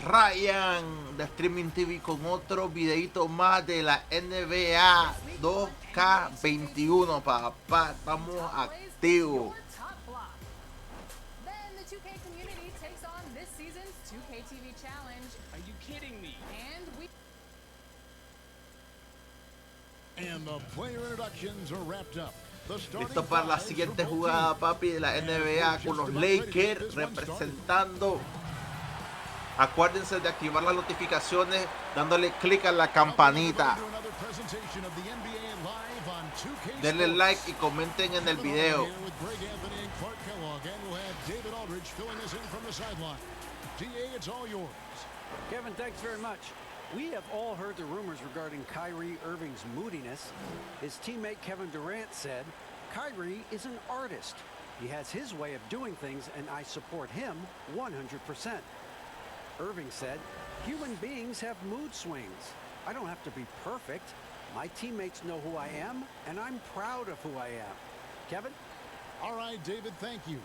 Ryan de Streaming TV con otro videito más de la NBA 2K21, papá. Estamos activos. Then the 2K community takes on this season's 2K TV challenge. Are you kidding me? And the player introductions are wrapped up. Listo para la siguiente jugada, papi, de la NBA con los Lakers representando. Acuérdense de activar las notificaciones dándole clic a la campanita. Denle like y comenten en el video. Kevin, thanks very much. We have all heard the rumors regarding Kyrie Irving's moodiness. His teammate Kevin Durant said, Kyrie is an artist. He has his way of doing things, and I support him 100%. Irving said, human beings have mood swings. I don't have to be perfect. My teammates know who I am, and I'm proud of who I am. Kevin? All right, David, thank you.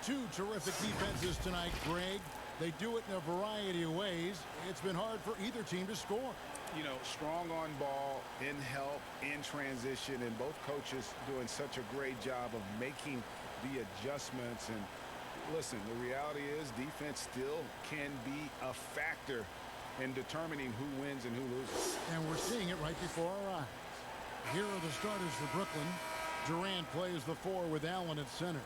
Two terrific defenses tonight, Greg. They do it in a variety of ways. It's been hard for either team to score. You know, strong on ball, in help, in transition, and both coaches doing such a great job of making the adjustments. And listen, the reality is defense still can be a factor in determining who wins and who loses. And we're seeing it right before our eyes. Here are the starters for Brooklyn. Durant plays the 4 with Allen at center.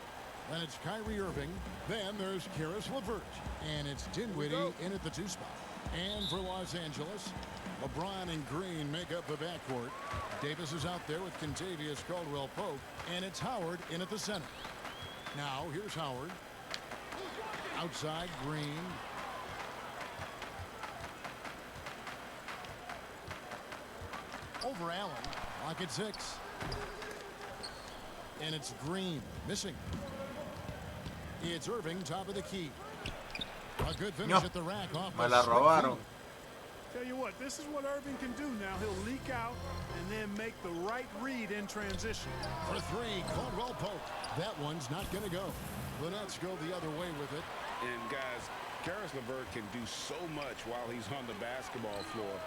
Then it's Kyrie Irving. Then there's Caris LeVert. And it's Dinwiddie in at the 2 spot. And for Los Angeles, LeBron and Green make up the backcourt. Davis is out there with Kentavious Caldwell-Pope. And it's Howard in at the center. Now, here's Howard. Outside, Green. Over Allen. Lock at 6. And it's Green. Missing. It's Irving, top of the key. A good finish at the rack off. Me la robaron. Tell you what, this is what Irving can do now. He'll leak out and then make the right read in transition. For 3, Caldwell-Pope. That one's not going to go. The Nets go the other way with it. And guys, Caris LeVert can do so much while he's on the basketball floor.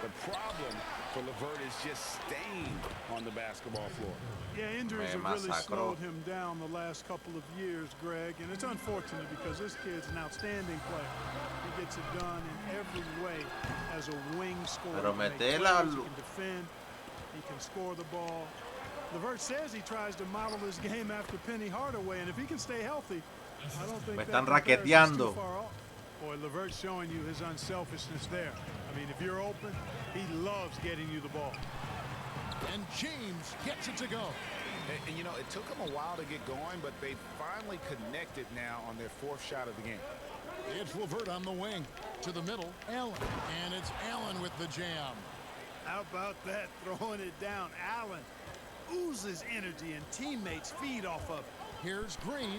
The problem for LeVert is just staying on the basketball floor. Yeah, injuries have really slowed him down the last couple of years, Greg, and it's unfortunate because this kid's an outstanding player. He gets it done in every way as a wing scorer. Pero He can defend, he can score the ball. LeVert says he tries to model his game after Penny Hardaway, and if he can stay healthy, I don't think Me that están comparison's raqueteando. too far off. Boy, LeVert's showing you his unselfishness there. I mean, if you're open, he loves getting you the ball. And James gets it to go. And you know, it took them a while to get going, but they finally connected now on their 4th shot of the game. It's LeVert on the wing. To the middle, Allen. And it's Allen with the jam. How about that, throwing it down? Allen oozes energy and teammates feed off of it. Here's Green.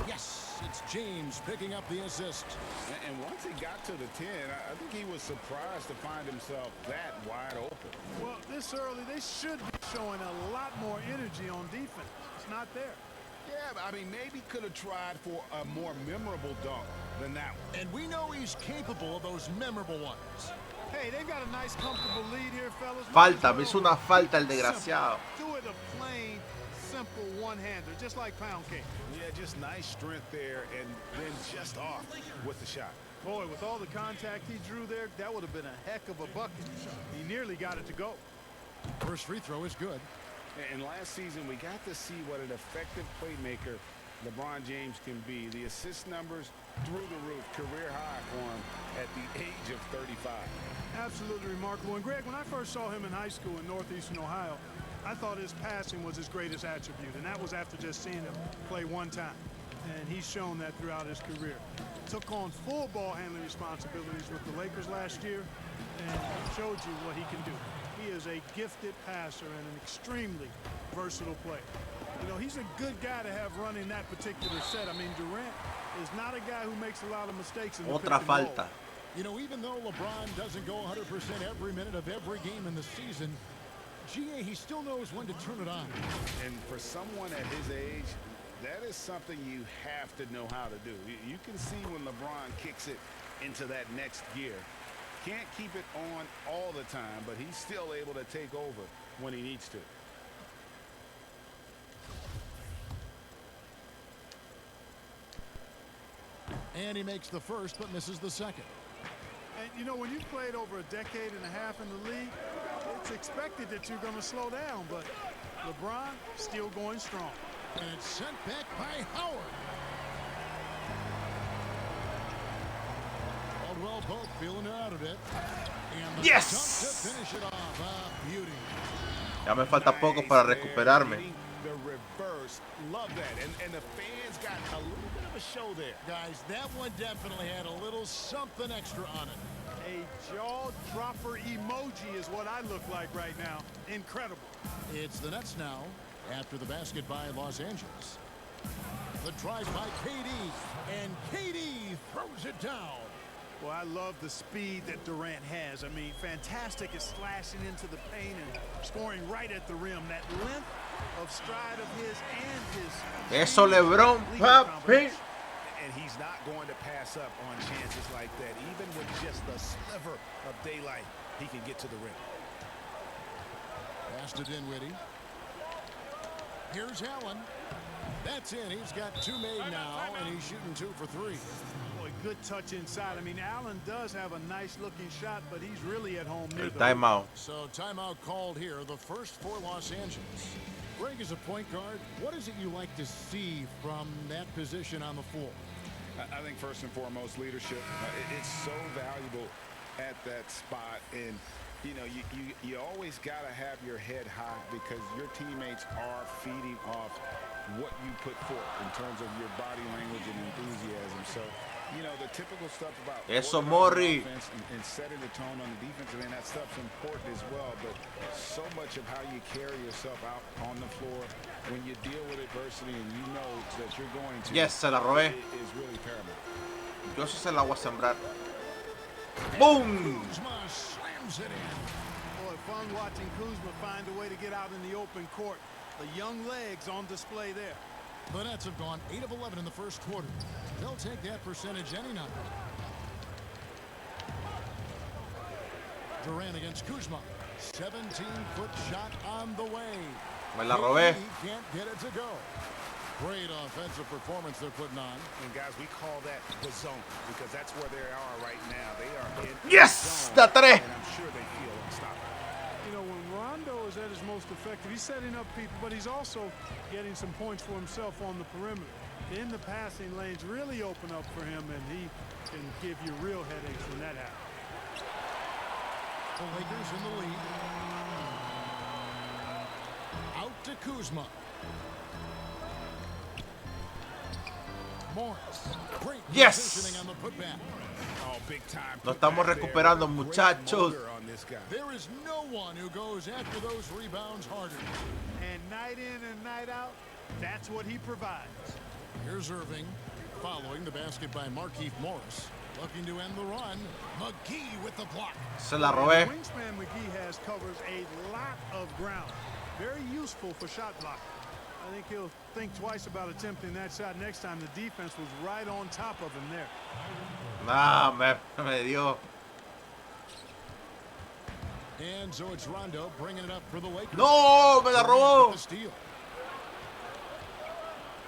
Yes, it's James picking up the assist. And once he got to the 10, I think he was surprised to find himself that wide open. Well, this early, they should be showing a lot more energy on defense. It's not there. Yeah, I mean, maybe could have tried for a more memorable dunk than that one. And we know he's capable of those memorable ones. Hey, they've got a nice, comfortable lead here, fellas. Falta, me hizo una falta el desgraciado. Do it a plain, simple one-hander, just like pound cake. Yeah, just nice strength there, and then just off with the shot. Boy, with all the contact he drew there, that would have been a heck of a bucket. He nearly got it to go. First free throw is good. And last season, we got to see what an effective playmaker LeBron James can be. The assist numbers through the roof, career high for him at the age of 35. Absolutely remarkable. And Greg, when I first saw him in high school in northeastern Ohio, I thought his passing was his greatest attribute, and that was after just seeing him play one time. And he's shown that throughout his career. Took on full ball handling responsibilities with the Lakers last year and showed you what he can do. He is a gifted passer and an extremely versatile player. You know, he's a good guy to have running that particular set. I mean, Durant is not a guy who makes a lot of mistakes in the pick Otra and roll. falta. You know, even though LeBron doesn't go 100% every minute of every game in the season, GA, he still knows when to turn it on. And for someone at his age, that is something you have to know how to do. You can see when LeBron kicks it into that next gear. Can't keep it on all the time, but he's still able to take over when he needs to. And he makes the first, but misses the second. And, you know, when you've played over a decade and a half in the league, it's expected that you're going to slow down, but LeBron still going strong. And it's sent back by Howard. Well, both feeling out of it. And the Yes! dunk to finish it off. A beauty. Ya me falta poco para recuperarme. The reverse, love that, and the fans got a little bit of a show there. Guys, that one definitely had a little something extra on it. A jaw-dropper emoji is what I look like right now. Incredible. It's the Nets now after the basket by Los Angeles. The drive by KD, and KD throws it down. Well, I love the speed that Durant has. I mean, fantastic at slashing into the paint and scoring right at the rim. That length of stride of his and his... Eso, LeBron, papi. And he's not going to pass up on chances like that. Even with just a sliver of daylight, he can get to the rim. Pass to Dinwiddie. Here's Allen. That's in. He's got two made now, and he's shooting 2 for 3. Boy, good touch inside. I mean, Allen does have a nice-looking shot, but he's really at home near El the timeout. So timeout called here, the first for Los Angeles. Greg, as a point guard, what is it you like to see from that position on the floor? I think first and foremost, leadership. It's so valuable at that spot, and you know, you always got to have your head high because your teammates are feeding off what you put forth in terms of your body language and enthusiasm. So, you know, the typical stuff about Eso, Mori. offense and setting the tone on the defensive end, that stuff's important as well. But so much of how you carry yourself out on the floor when you deal with adversity and you know that you're going to, Yes, se la robé. is really paramount. Yo sí se la voy a sembrar. Boom! Kuzma slams it in. Boy, fun watching Kuzma find a way to get out in the open court. The young legs on display there. The Nets have gone 8 of 11 in the first quarter. They'll take that percentage any night. Durant against Kuzma. 17-foot shot on the way. Me la robé. He can't get it to go. Great offensive performance they're putting on. And guys, we call that the zone because that's where they are right now. They are in Yes! the Da zone, tres. and I'm sure they feel unstoppable. You know, when Rondo is at his most effective, he's setting up people, but he's also getting some points for himself on the perimeter. In the passing lanes really open up for him, and he can give you real headaches when that happens. The Lakers in the lead. Out to Kuzma. Morris. Great Yes! positioning on the putback. Oh, big time. Nos estamos recuperando, Great muchachos. motor on this guy. There is no one who goes after those rebounds harder. And night in and night out, that's what he provides. Here's Irving, following the basket by Markieff Morris. Looking to end the run. McGee with the block. Se la robé. Wingspan McGee has covers a lot of ground. Very useful for shot blocking. I think he'll think twice about attempting that shot next time. The defense was right on top of him there. Nah, me dio. And so it's Rondo bringing it up for the Lakers. No, me la robó. The steal.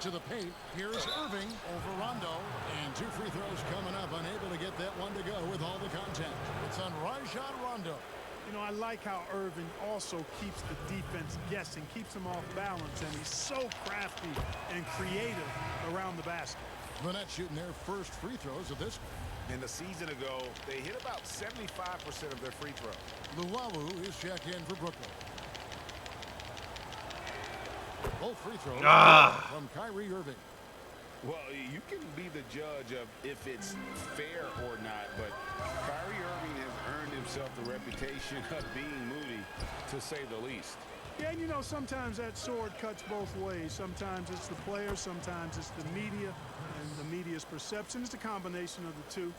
To the paint. Here's Irving over Rondo. And 2 free throws coming up. Unable to get that one to go with all the contact. It's on Rajon Rondo. You know, I like how Irving also keeps the defense guessing, keeps them off balance, and he's so crafty and creative around the basket. The Nets shooting their first free throws of this. In the season ago, they hit about 75% of their free throws. Luwawu is checked in for Brooklyn. Both free throws from Kyrie Irving. Well, you can be the judge of if it's fair or not, but Kyrie Irving has earned himself the reputation of being moody, to say the least. Yeah, and you know, sometimes that sword cuts both ways. Sometimes it's the players, sometimes it's the media, and the media's perception. It's a combination of the two.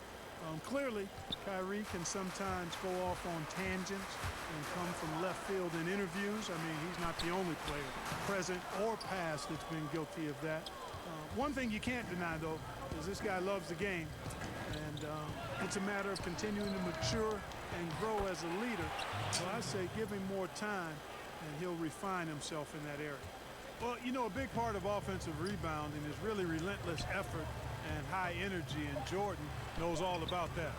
Clearly, Kyrie can sometimes go off on tangents and come from left field in interviews. I mean, he's not the only player, present or past, that's been guilty of that. One thing you can't deny, though, is this guy loves the game. And it's a matter of continuing to mature and grow as a leader. So I say give him more time, and he'll refine himself in that area. Well, you know, a big part of offensive rebounding is really relentless effort and high energy, and Jordan knows all about that.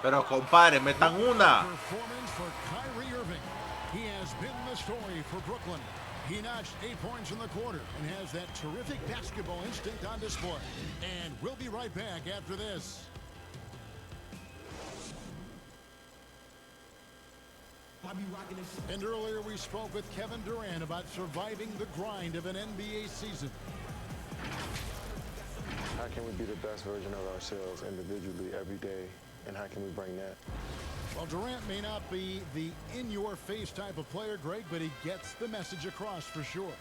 Pero compadre, metan una. Performance for Kyrie Irving. He has been the story for Brooklyn. He notched 8 points in the quarter and has that terrific basketball instinct on display. And we'll be right back after this. And earlier we spoke with Kevin Durant about surviving the grind of an NBA season. How can we be the best version of ourselves individually every day, and how can we bring that? Well, Durant may not be the in-your-face type of player, Greg, but he gets the message across for sure.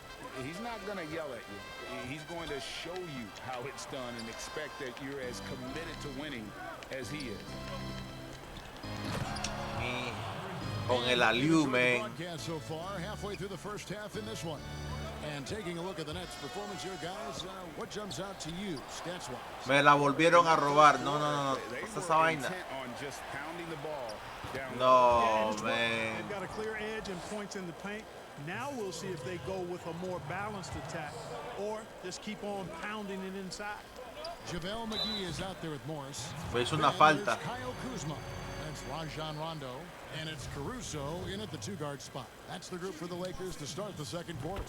He's not going to yell at you. He's going to show you how it's done and expect that you're as committed to winning as he is. Con el aliu, man. So far, halfway through the first half in this one. And taking a look at the Nets' performance here, guys, what jumps out to you, stats-wise? Me la volvieron a robar. No. Pasa esa vaina. No, man. They've got a clear edge and points in the paint. Now we'll see if they go with a more balanced attack or just keep on pounding it inside. JaVale McGee is out there with Morris. Pues una falta. Kyle Kuzma. That's Rajon Rondo. And it's Caruso in at the two-guard spot. That's the group for the Lakers to start the second quarter.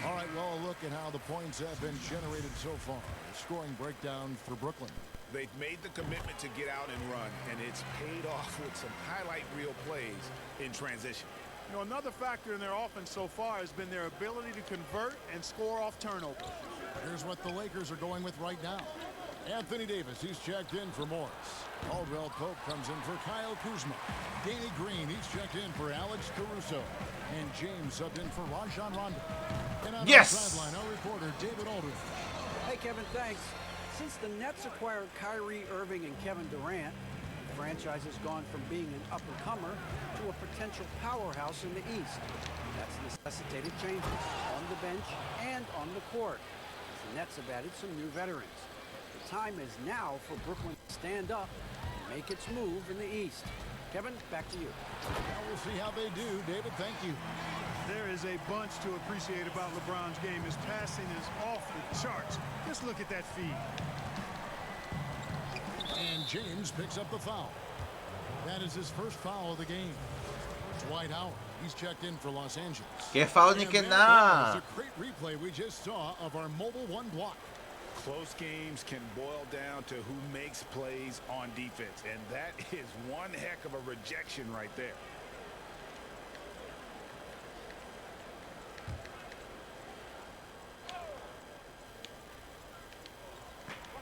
All right, well, look at how the points have been generated so far. Scoring breakdown for Brooklyn. They've made the commitment to get out and run, and it's paid off with some highlight reel plays in transition. You know, another factor in their offense so far has been their ability to convert and score off turnover. Here's what the Lakers are going with right now. Anthony Davis, he's checked in for Morris. Caldwell Pope comes in for Kyle Kuzma. Danny Green, he's checked in for Alex Caruso. And James subbed in for Rajon Rondo. And on the sideline, our reporter, David Aldridge. Hey, Kevin, thanks. Since the Nets acquired Kyrie Irving and Kevin Durant, the franchise has gone from being an up-and-comer to a potential powerhouse in the East. That's necessitated changes on the bench and on the court. The Nets have added some new veterans. The time is now for Brooklyn to stand up and make its move in the East. Kevin, back to you. Now we'll see how they do. David, thank you. There is a bunch to appreciate about LeBron's game. His passing is off the charts. Just look at that feed. And James picks up the foul. That is his first foul of the game. Dwight Howard, he's checked in for Los Angeles. Que foul ni que nada. It's a great replay we just saw of our mobile one block. Close games can boil down to who makes plays on defense, and that is one heck of a rejection right there.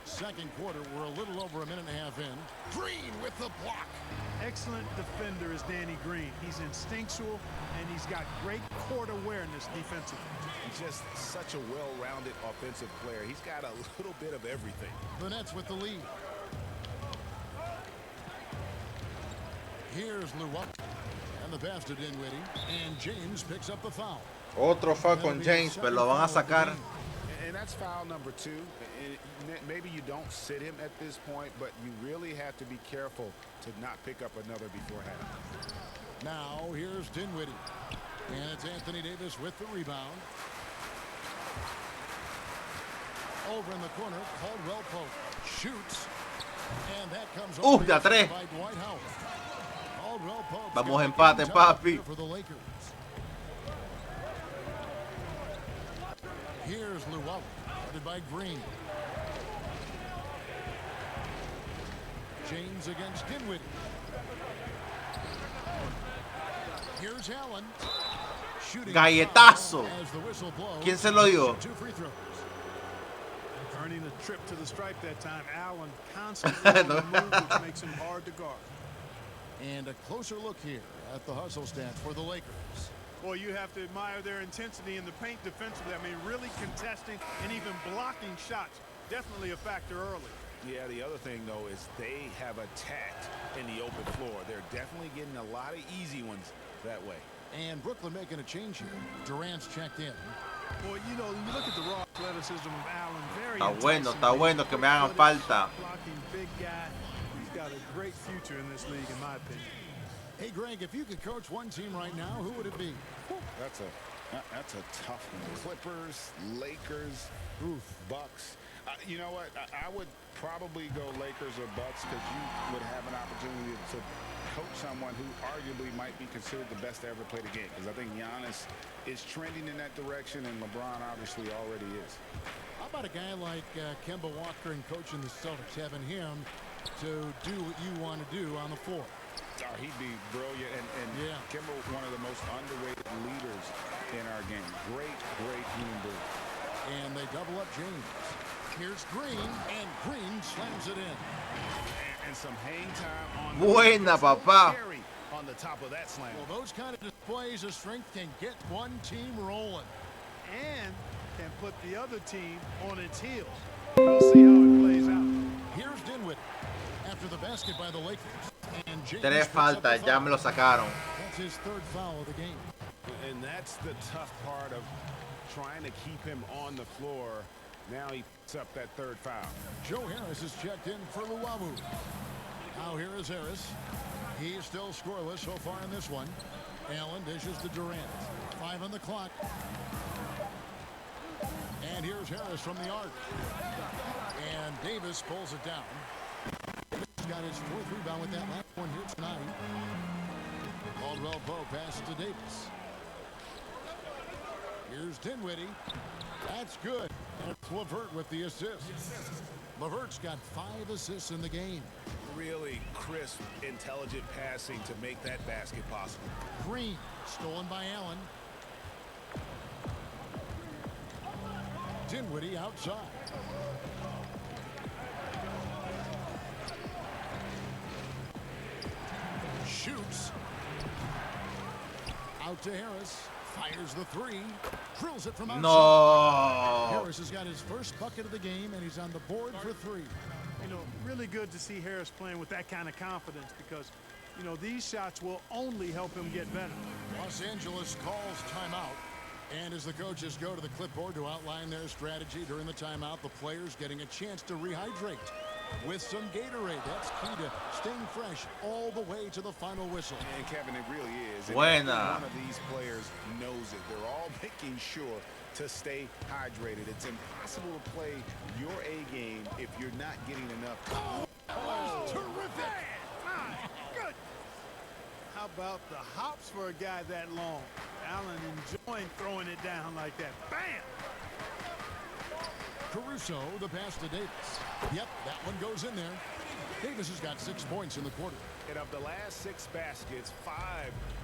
Second quarter, we're a little over a minute and a half in. Green with the block. Excellent defender is Danny Green. He's instinctual, and he's got great court awareness defensively. He's just such a well-rounded offensive player. He's got a little bit of everything. The Nets with the lead. Here's Luwak. And the pass to Dinwiddie. And James picks up the foul. Otro foul con James, pero lo van a sacar. And that's foul number 2. Maybe you don't sit him at this point, but you really have to be careful to not pick up another before half. Now here's Dinwiddie. And it's Anthony Davis with the rebound. Over in the corner, Caldwell Pope shoots. And that comes over de a tres. by Dwight Howard. Caldwell Pope. Vamos empate, papi. For the Lakers. Here's Luwak, guarded by Green. James against Dinwiddie. Here's Allen. Shooting Galletazo. as the whistle blows. ¿Quién se lo dio? 2 free throws. Earning a trip to the stripe that time. Allen constantly on the move, which makes him hard to guard. And a closer look here at the hustle stats for the Lakers. Boy, you have to admire their intensity in the paint defensively. I mean, really contesting and even blocking shots. Definitely a factor early. Yeah, the other thing, though, is they have attacked in the open floor. They're definitely getting a lot of easy ones that way. And Brooklyn making a change here. Durant's checked in. Boy, you know, you look at the raw athleticism of Allen. Very Está bueno que me hagan falta. blocking big big guy. He's got a great future in this league, in my opinion. Hey, Greg, if you could coach one team right now, who would it be? That's a tough one. Clippers, Lakers, Bucks. You know what? I would probably go Lakers or Bucks because you would have an opportunity to coach someone who arguably might be considered the best to ever play the game. Because I think Giannis is trending in that direction, and LeBron obviously already is. How about a guy like Kemba Walker and coaching the Celtics, having him to do what you want to do on the floor? Oh, he'd be brilliant, and yeah. Kemba, one of the most underrated leaders in our game. Great human being. And they double up James. Here's Green, and Green slams it in. And some hang time on Buena, papá. on the top of that slam. Well, those kind of displays of strength can get one team rolling. And can put the other team on its heels. We'll see how it plays out. Here's Dinwiddie after the basket by the Lakers. And James 3 faltas, ya me lo sacaron. That's his third foul of the game. And that's the tough part of trying to keep him on the floor. Now he puts up that third foul. Joe Harris is checked in for Luawu. Now here is Harris. He's still scoreless so far in this one. Allen dishes to Durant. 5 on the clock. And here's Harris from the arc. And Davis pulls it down. He's got his 4th rebound with that last one here tonight. Caldwell Pope passes to Davis. Here's Dinwiddie. That's good. And it's LeVert with the assist. LeVert's got 5 assists in the game. Really crisp, intelligent passing to make that basket possible. Green, stolen by Allen. Dinwiddie outside. Shoots. Out to Harris. Fires the 3. Drills it from outside. No. Harris has got his first bucket of the game, and he's on the board for 3. You know, really good to see Harris playing with that kind of confidence because, you know, these shots will only help him get better. Los Angeles calls timeout. And as the coaches go to the clipboard to outline their strategy during the timeout, the players getting a chance to rehydrate with some Gatorade. That's key to staying fresh all the way to the final whistle. And Kevin, it really is. And Buena. one of these players knows it. They're all making sure to stay hydrated. It's impossible to play your A game if you're not getting enough. Oh, terrific! Good. How about the hops for a guy that long? Allen enjoying throwing it down like that. Bam! Caruso, the pass to Davis. Yep, that one goes in there. Davis has got 6 points in the quarter. And of the last 6 baskets, 5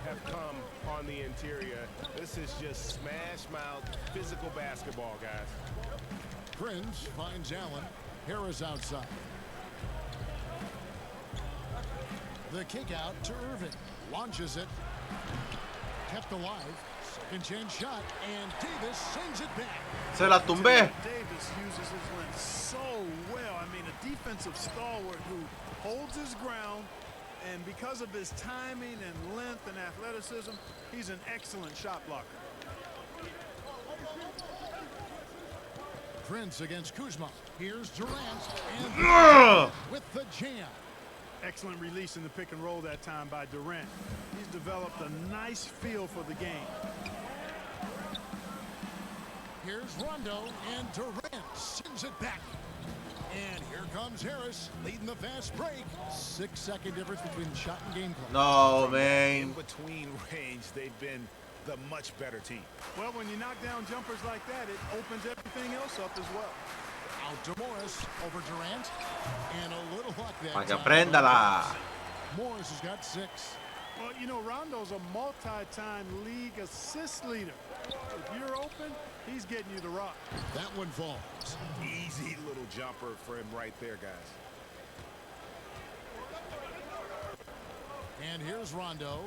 have come on the interior. This is just smash mouth physical basketball, guys. Prince finds Allen. Harris outside. The kick out to Irving. Launches it. Kept alive. Second chance shot. And Davis sends it back. Se la tumbé. Davis uses his length so well. I mean, a defensive stalwart who holds his ground, and because of his timing and length and athleticism, he's an excellent shot blocker. Prince against Kuzma. Here's Durant. And with the jam. Excellent release in the pick and roll that time by Durant. He's developed a nice feel for the game. Here's Rondo, and Durant sends it back. And here comes Harris, leading the fast break. 6-second difference between the shot and game clock. No, In man. between range, they've been the much better team. Well, when you knock down jumpers like that, it opens everything else up as well. Out to Morris, over Durant, and a little luck there. Para que apréndala. Morris has got 6. Well, you know, Rondo's a multi-time league assist leader. If you're open, he's getting you the rock. That one falls. Easy little jumper for him right there, guys. And here's Rondo.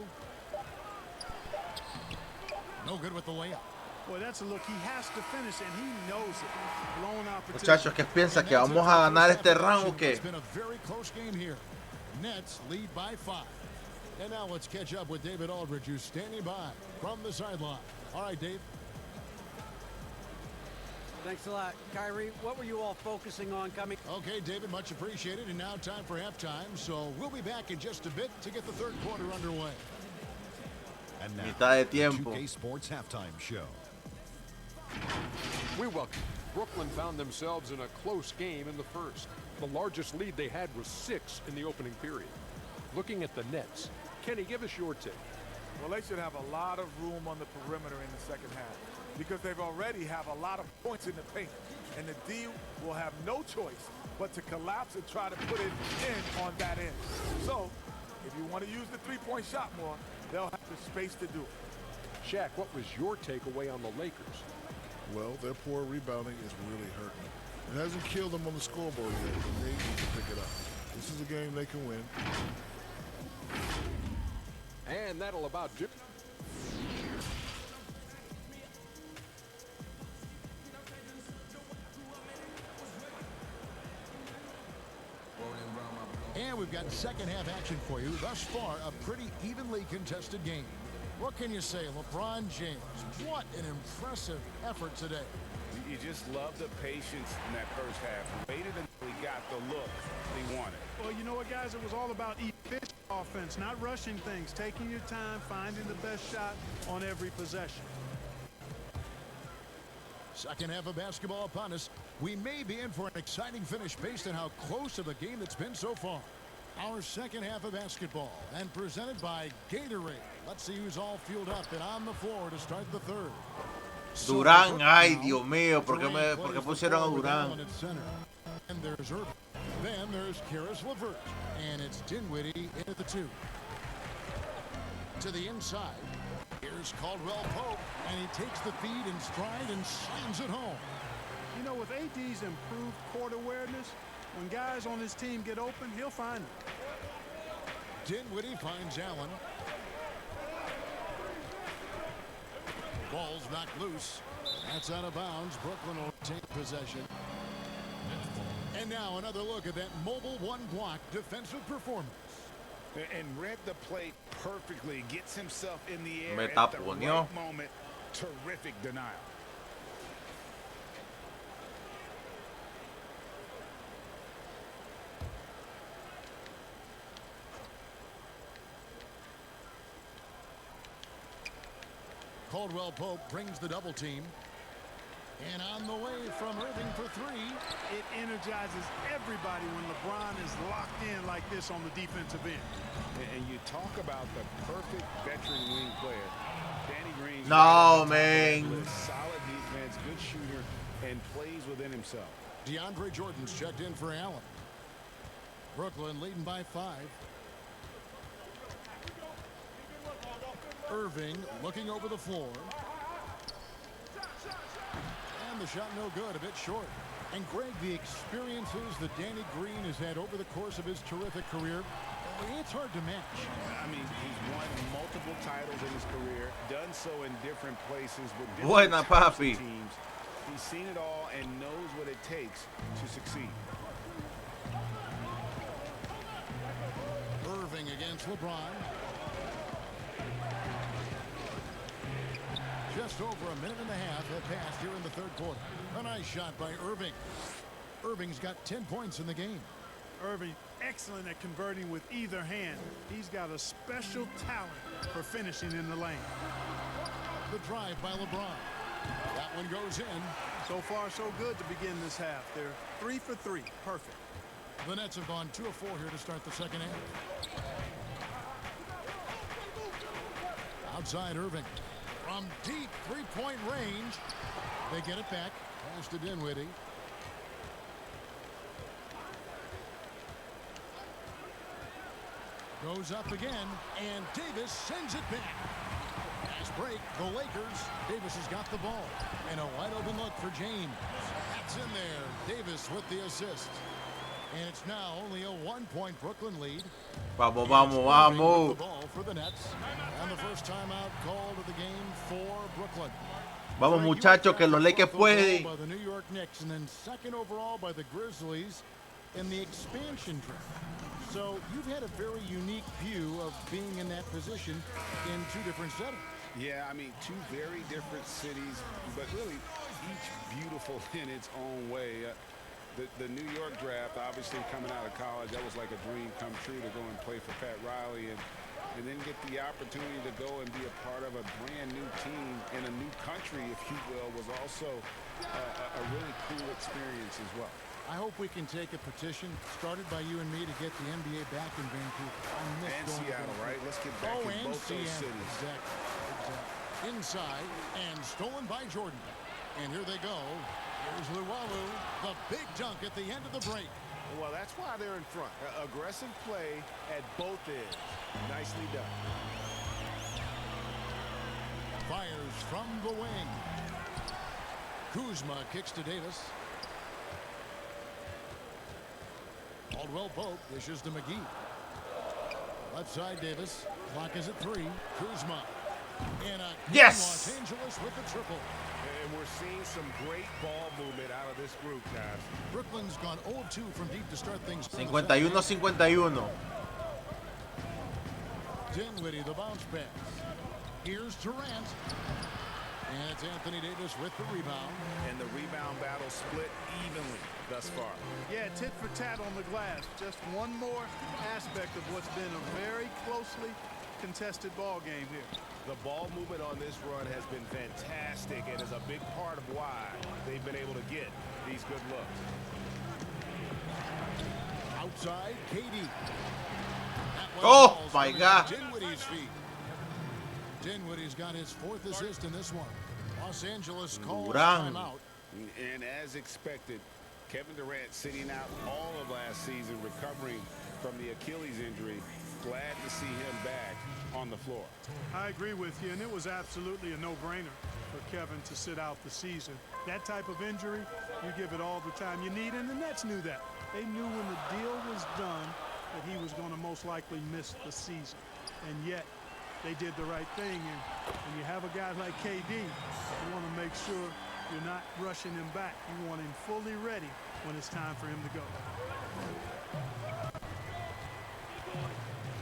No good with the layup. Boy, that's a look he has to finish, and he knows it. Blown opportunity. Muchachos, ¿qué piensa? ¿Que vamos a ganar este round o qué? It's been a very close game here. Nets lead by 5. And now let's catch up with David Aldridge, who's standing by from the sideline. All right, Dave. Thanks a lot. Kyrie, what were you all focusing on coming? Okay, David, much appreciated. And now time for halftime. So we'll be back in just a bit to get the third quarter underway. And now, Mitad de tiempo. 2K Sports Halftime Show. We welcome. Brooklyn found themselves in a close game in the first. The largest lead they had was 6 in the opening period. Looking at the Nets, Kenny, give us your take. Well, they should have a lot of room on the perimeter in the second half because they've already have a lot of points in the paint. And the D will have no choice but to collapse and try to put it in on that end. So, if you want to use the three-point shot more, they'll have the space to do it. Shaq, what was your takeaway on the Lakers? Well, their poor rebounding is really hurting. It hasn't killed them on the scoreboard yet, but they need to pick it up. This is a game they can win. And that'll about do. And we've got second half action for you. Thus far, a pretty evenly contested game. What can you say, LeBron James? What an impressive effort today. You just love the patience in that first half. Waited until he got the look he wanted. Well, you know what, guys? It was all about efficient offense, not rushing things, taking your time, finding the best shot on every possession. Second half of basketball upon us. We may be in for an exciting finish based on how close of a game it's been so far. Our second half of basketball, and presented by Gatorade. Let's see who's all fueled up and on the floor to start the third. Durán, ay Dios mío, ¿por qué pusieron a Durán? And there's Irving. Then there's Caris LeVert, and it's Dinwiddie in at the 2. To the inside, here's Caldwell Pope, and he takes the feed in stride and slams it home. You know, with AD's improved court awareness, when guys on his team get open, he'll find them. Dinwiddie finds Allen. Ball's knocked loose. That's out of bounds. Brooklyn will take possession. And now another look at that mobile one block defensive performance. And read the play perfectly. Gets himself in the air Me at tapo, the right ¿no? moment. Terrific denial. Caldwell Pope brings the double team. And on the way from Irving for 3. It energizes everybody when LeBron is locked in like this on the defensive end. And you talk about the perfect veteran wing player. Danny Green's No, man. solid defense, good shooter, and plays within himself. DeAndre Jordan's checked in for Allen. Brooklyn leading by 5. Irving looking over the floor. And the shot no good, a bit short. And Greg, the experiences that Danny Green has had over the course of his terrific career, it's hard to match. I mean, he's won multiple titles in his career, done so in different places with different Buena, types of papi. teams. He's seen it all and knows what it takes to succeed. Irving against LeBron. Just over a minute and a half have passed here in the third quarter. A nice shot by Irving. Irving's got 10 points in the game. Irving, excellent at converting with either hand. He's got a special talent for finishing in the lane. The drive by LeBron. That one goes in. So far, so good to begin this half. They're 3 for 3. Perfect. The Nets have gone 2 of 4 here to start the second half. Outside Irving. From deep three-point range. They get it back. Pass to Dinwiddie. Goes up again, and Davis sends it back. Fast break, the Lakers. Davis has got the ball. And a wide open look for James. That's in there. Davis with the assist. And it's now only a 1-point Brooklyn lead. Vamos, vamos, vamos. The ball for the Nets. And the first timeout called of the game for Brooklyn. Vamos, muchachos, que los Lakers pueden. By the New York Knicks, and then second overall by the Grizzlies in the expansion draft. So you've had a very unique view of being in that position in 2 different settings. Yeah, I mean, two very different cities, but really each beautiful in its own way. The New York draft, obviously coming out of college, that was like a dream come true to go and play for Pat Riley and then get the opportunity to go and be a part of a brand new team in a new country, if you will, was also a really cool experience as well. I hope we can take a petition started by you and me to get the NBA back in Vancouver. And Seattle, right? Let's get back in both those cities. Exactly. Inside and stolen by Jordan. And here they go. Here's Luwawu, the big dunk at the end of the break. Well, that's why they're in front. Aggressive play at both ends. Nicely done. Fires from the wing. Kuzma kicks to Davis. Caldwell Pope dishes to McGee. Left side Davis. Clock is at 3. Kuzma. And yes! Los Angeles with the triple. And we're seeing some great ball movement out of this group, guys. Brooklyn's gone 0-2 from deep to start things. 51-51. Dinwiddie, the bounce pass. Here's Durant. And it's Anthony Davis with the rebound. And the rebound battle split evenly thus far. Yeah, tit for tat on the glass. Just one more aspect of what's been a very closely contested ball game here. The ball movement on this run has been fantastic and is a big part of why they've been able to get these good looks. Outside, KD. Oh, my God. Dinwiddie's feet. Dinwiddie's got his 4th assist in this one. Los Angeles calls timeout. And as expected, Kevin Durant sitting out all of last season, recovering from the Achilles injury. Glad to see him back on the floor. I agree with you, and it was absolutely a no-brainer for Kevin to sit out the season. That type of injury, you give it all the time you need, and the Nets knew that. They knew when the deal was done that he was going to most likely miss the season. And yet, they did the right thing, and when you have a guy like KD, you want to make sure you're not rushing him back. You want him fully ready when it's time for him to go.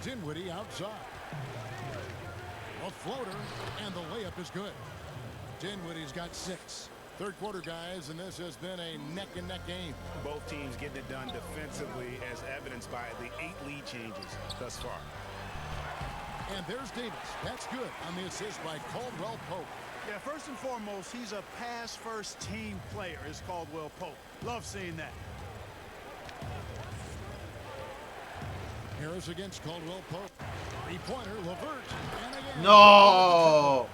Dinwiddie outside. A floater, and the layup is good. Dinwiddie's got 6. Third quarter, guys, and this has been a neck-and-neck game. Both teams getting it done defensively, as evidenced by the 8 lead changes thus far. And there's Davis. That's good on the assist by Caldwell Pope. Yeah, first and foremost, he's a pass-first team player, is Caldwell Pope. Love seeing that. Harris against Caldwell Pope. 3-pointer, LeVert. And again. No!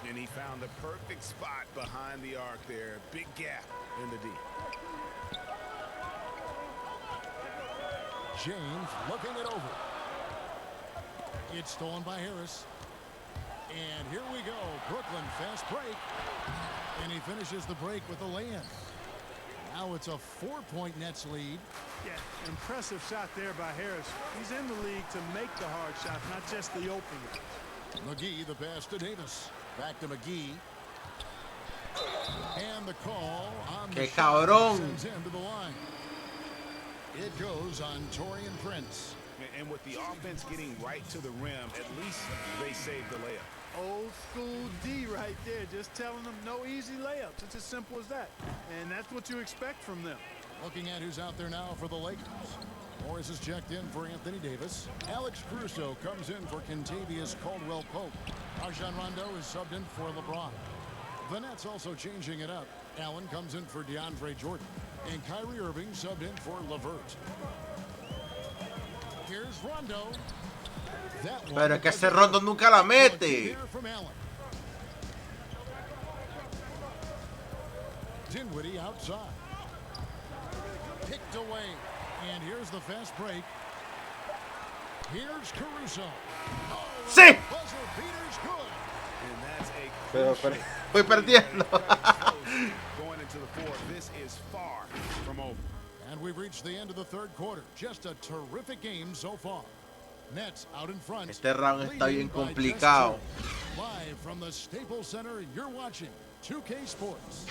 And he found the perfect spot behind the arc there. Big gap in the D. James looking it over. It's stolen by Harris. And here we go. Brooklyn fast break. And he finishes the break with a lay-in. Now it's a 4-point Nets lead. Yeah, impressive shot there by Harris. He's in the league to make the hard shots, not just the opener. McGee, the pass to Davis. Back to McGee. And the call on the shot sends him to the line. It goes on Taurean Prince. And with the offense getting right to the rim, at least they saved the layup. Old school D right there, just telling them no easy layups. It's as simple as that. And that's what you expect from them. Looking at who's out there now for the Lakers. Morris is checked in for Anthony Davis. Alex Caruso comes in for Kentavious Caldwell-Pope. Rajon Rondo is subbed in for LeBron. The Nets also changing it up. Allen comes in for DeAndre Jordan. And Kyrie Irving subbed in for LeVert. Here's Rondo. Pero es que ese Rondo nunca la mete. Dinwiddie outside. Picked away. And here's the fast break. Here's Caruso. Oh, sí. Buzzer beater's good. And that's a Pero voy perdiendo. going into the fourth. This is far from over. And we've reached the end of the third quarter. Just a terrific game so far. Nets out in front. Este round está bien complicado. Live from the Staples Center, you're watching 2K Sports.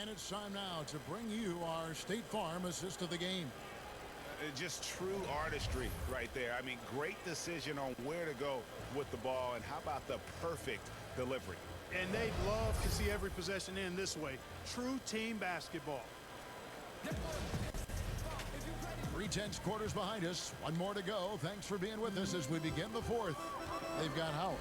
And it's time now to bring you our State Farm assist of the game. Just true artistry right there. I mean, great decision on where to go with the ball, and how about the perfect delivery? And they'd love to see every possession end this way. True team basketball. 3/10 quarters behind us. One more to go. Thanks for being with us as we begin the fourth. They've got Howard.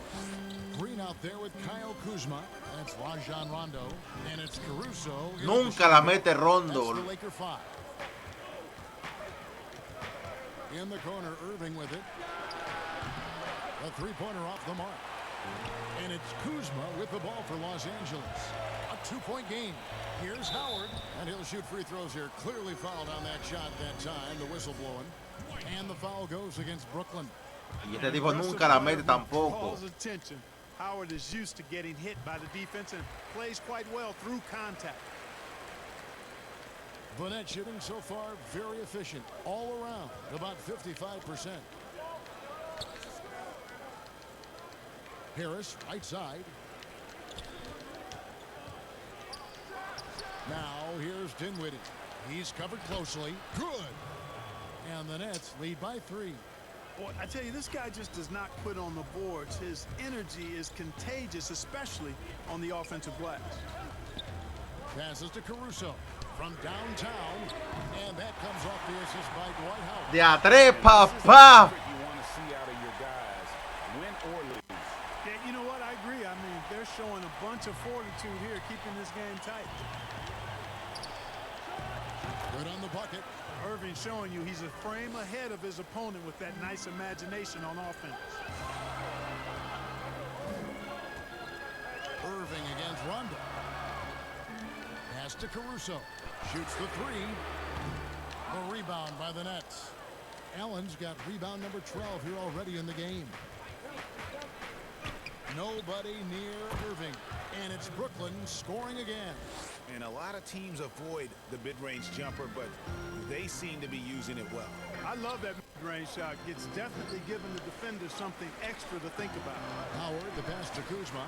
Green out there with Kyle Kuzma. That's Rajon Rondo. And it's Caruso. Nunca la mete Rondo. That's the Laker 5. In the corner, Irving with it. A three-pointer off the mark. And it's Kuzma with the ball for Los Angeles. A 2-point game. Here's Howard. And he'll shoot free throws here. Clearly fouled on that shot that time. The whistle blowing. And the foul goes against Brooklyn. Y este tipo nunca la mete tampoco. Howard is used to getting hit by the defense and plays quite well through contact. The net shooting so far very efficient all around, about 55%. Harris right side. Now here's Dinwiddie. He's covered closely. Good. And the Nets lead by 3. Boy, I tell you, this guy just does not quit on the boards. His energy is contagious, especially on the offensive glass. Passes to Caruso from downtown, and that comes off the assist by Dwight Howard. De a tres, papá. You want to see out of your guys, win or lose. Yeah, you know what? I agree. I mean, they're showing a bunch of fortitude here, keeping this game tight. Good on the bucket. Irving showing you he's a frame ahead of his opponent with that nice imagination on offense. Irving against Rondo. Pass to Caruso. Shoots the 3. The rebound by the Nets. Allen's got rebound number 12 here already in the game. Nobody near Irving. And it's Brooklyn scoring again. And a lot of teams avoid the mid-range jumper, but they seem to be using it well. I love that mid-range shot. It's definitely giving the defender something extra to think about. Howard, the pass to Kuzma.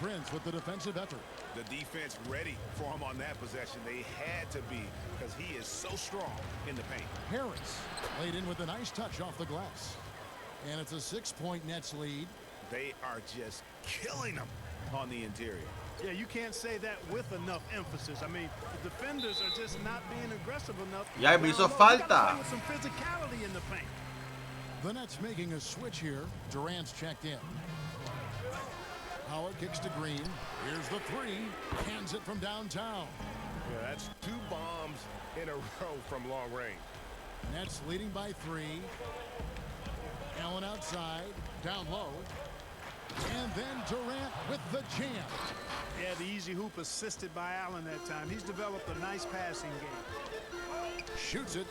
Prince with the defensive effort. The defense ready for him on that possession. They had to be, because he is so strong in the paint. Harris laid in with a nice touch off the glass. And it's a 6-point Nets lead. They are just killing them on the interior. Yeah, you can't say that with enough emphasis. I mean, the defenders are just not being aggressive enough. Ya me hizo falta. With some physicality in the paint. The Nets making a switch here. Durant's checked in. Howard kicks to Green. Here's the 3. Hands it from downtown. Yeah, that's 2 bombs in a row from long range. Nets leading by 3. Allen outside. Down low. And then Durant with the jam. Yeah, the easy hoop assisted by Allen that time. He's developed a nice passing game. Shoots it.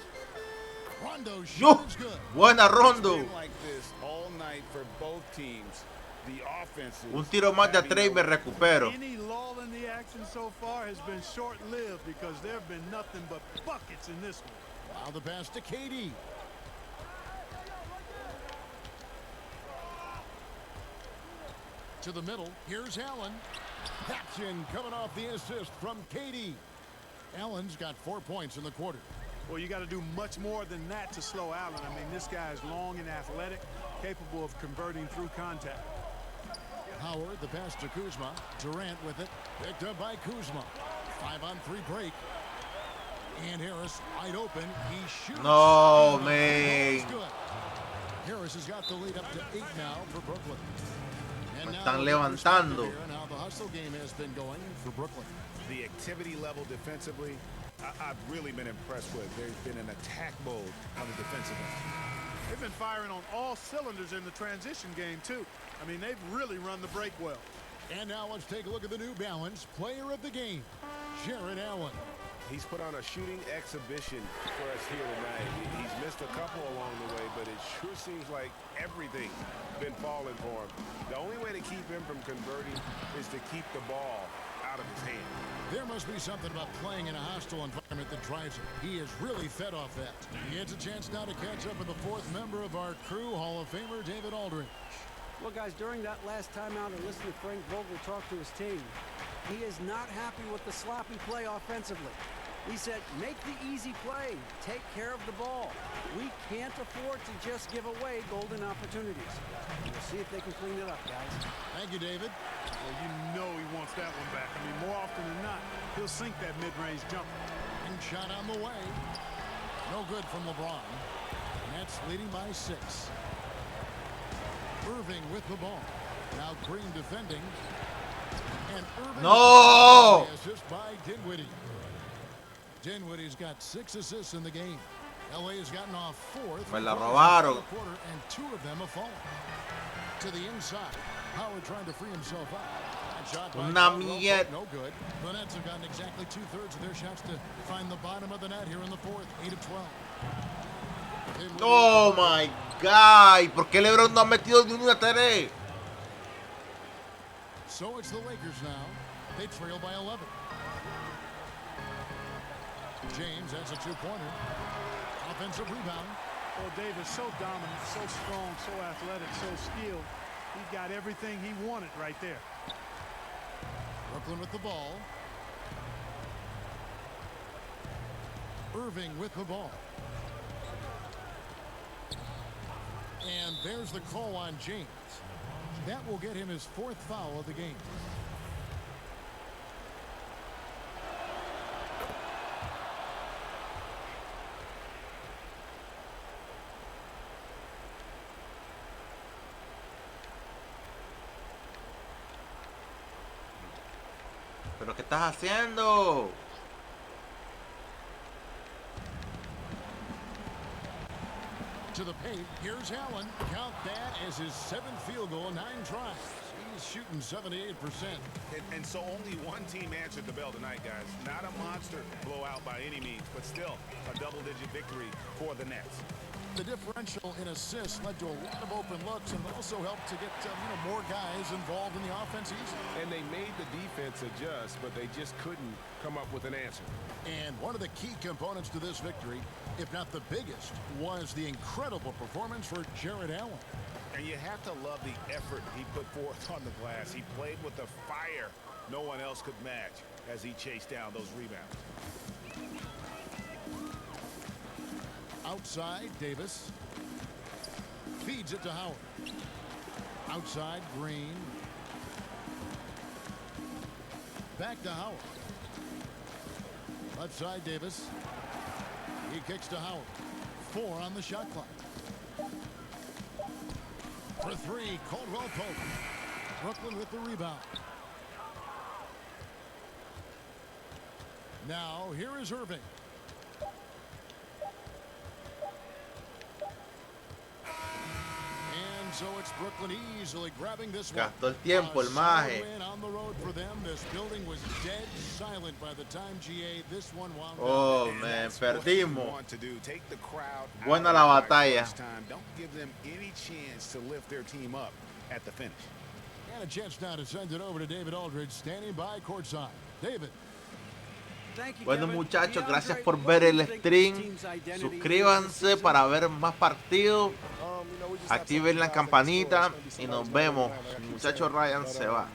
Rondo shoots good. Buena Rondo. Like this all night for both teams. The offense. Un tiro más de a 3 y me recupero. Any lull in the action so far has been short-lived because there have been nothing but buckets in this one. Now the pass to KD. To the middle. Here's Allen. That's in, coming off the assist from KD. Allen's got 4 points in the quarter. Well, you got to do much more than that to slow Allen. I mean, this guy is long and athletic, capable of converting through contact. Howard, the pass to Kuzma. Durant with it. Picked up by Kuzma. 5-on-3 break. And Harris wide open. He shoots. No, man. Good. Harris has got the lead up to 8 now for Brooklyn. And now Están levantando. and how the hustle game has been going for Brooklyn. The activity level defensively, I've really been impressed with. There's been an attack mode on the defensive end. They've been firing on all cylinders in the transition game, too. I mean, they've really run the break well. And now let's take a look at the New Balance player of the game, Jared Allen. He's put on a shooting exhibition for us here tonight. He's missed a couple along the way, but it sure seems like everything's been falling for him. The only way to keep him from converting is to keep the ball out of his hand. There must be something about playing in a hostile environment that drives him. He is really fed off that. He gets a chance now to catch up with the 4th member of our crew, Hall of Famer David Aldridge. Well, guys, during that last timeout, I listened to Frank Vogel talk to his team. he is not happy with the sloppy play offensively. He said, make the easy play, take care of the ball. We can't afford to just give away golden opportunities. We'll see if they can clean it up, guys. Thank you, David. Well, you know he wants that one back. I mean, more often than not, he'll sink that mid-range jumper. And shot on the way. No good from LeBron. Nets leading by 6. Irving with the ball. Now Green defending. And Irving. No! Assist by Dinwiddie. Dinwiddie's got 6 assists in the game. LA has gotten off 4th. Me la robaron. And 2 of them have fallen. To the inside. Howard trying to free himself up. That shot by mierda. no good. The Nets have gotten exactly 2/3 of their shots to find the bottom of the net here in the 4th. 8 of 12. Oh my God. ¿Por qué LeBron no ha metido ni una 3? So it's the Lakers now. They trail by 11. James, that's a 2-pointer. Offensive rebound. Well, Davis, so dominant, so strong, so athletic, so skilled. He got everything he wanted right there. Brooklyn with the ball. Irving with the ball. And there's the call on James. That will get him his 4th foul of the game. ¿Pero qué estás haciendo? To the paint, here's Allen. Count that as his 7th field goal, 9 tries. He's shooting 78%. And so only one team answered the bell tonight, guys. Not a monster blowout by any means, but still a double-digit victory for the Nets. The differential in assists led to a lot of open looks and also helped to get more guys involved in the offense easily. And they made the defense adjust, but they just couldn't come up with an answer. And one of the key components to this victory, if not the biggest, was the incredible performance for Jared Allen. And you have to love the effort he put forth on the glass. He played with a fire no one else could match as he chased down those rebounds. Outside, Davis. Feeds it to Howard. Outside, Green. Back to Howard. Left side, Davis. He kicks to Howard. 4 on the shot clock. For 3, Caldwell Pope. Brooklyn with the rebound. Now, here is Irving. So it's Brooklyn easily grabbing this one. Gastó el tiempo el maje. On the road for them. This building was dead silent by the time GA this one wound Oh up. man, perdimos. Take the crowd Buena la batalla. Don't give them any chance to lift their team up at the finish. And a chance now to send it over to David Aldridge standing by courtside. David. Bueno muchachos, gracias por ver el stream. Suscríbanse para ver más partidos. Activen la campanita y nos vemos. El muchacho Ryan se va.